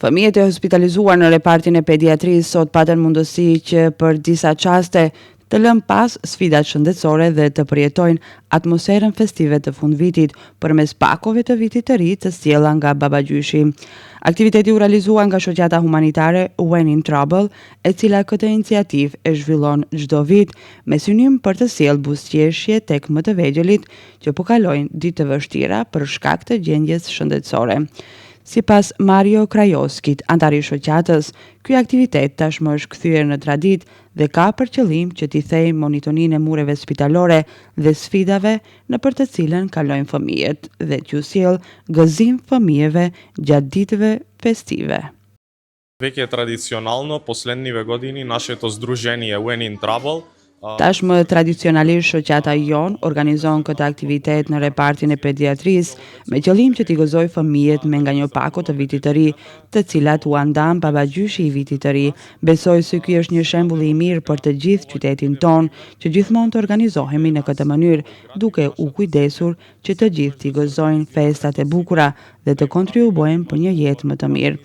Fëmijët e hospitalizuar në repartin e pediatrisë sot patën mundësi që për disa qaste të lënë pas sfidat shëndetësore dhe të përjetojnë atmosferën festive të fundvitit përmes pakove të vitit të ri të sjella nga babagjyshi. Aktiviteti u realizua nga shoqata humanitare When in Trouble, e cila këtë iniciativë e zhvillon çdo vit me synim për të sjellë buzëqeshje tek më të vegjelit që po kalojnë ditë të vështira për shkak të gjendjes shëndetësore. Sipas Mario Krajoskit, antari i shoqatës, ky aktivitet tashmë është kthyer në traditë dhe ka për qëllim që t'i thejë monitoninë e mureve spitalore dhe sfidave në për të cilën kalojnë fëmijët dhe t'ju sjellë gëzim fëmijëve gjatë ditëve festive. Vek je tradicionalno, poslednjive godini našето združenje When in Trouble. Tashmë tradicionalisht shoqata jon organizon këtë aktivitet në repartin e pediatrisë me qëllim që t'i gëzojë fëmijët me nga një pako të vitit të ri, të cilat u ndan babagjyshi i vitit të ri. Besoj se ky është një shembull i mirë për të gjithë qytetin ton, që gjithmonë të organizohemi në këtë mënyrë, duke u kujdesur që të gjithë t'i gëzojnë festat e bukura dhe të kontribuojmë për një jetë më të mirë.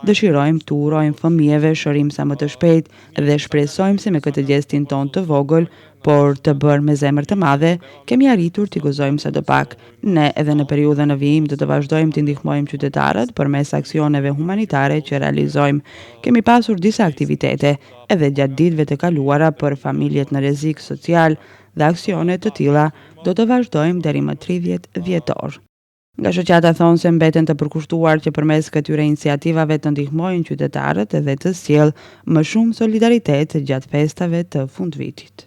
Dëshirojmë të urojmë fëmijëve shërim sa më të shpejtë dhe shpresojmë se me këtë gestin ton të vogël, por të bërë me zemër të madhe, kemi arritur t'i gëzojmë sa do pak. Ne edhe në periudhën e vijim do të vazhdojmë t'i ndihmojmë qytetarët përmes aksioneve humanitare që realizojmë. Kemi pasur disa aktivitete edhe gjatë ditëve të kaluara për familjet në rrezik social dhe aksione të tilla do të vazhdojmë deri më 30 dhjetor. Nga shoqata thonë se mbeten të përkushtuar që përmes këtyre iniciativave të ndihmojnë qytetarët edhe të sjellë më shumë solidaritet gjatë festave të fundvitit.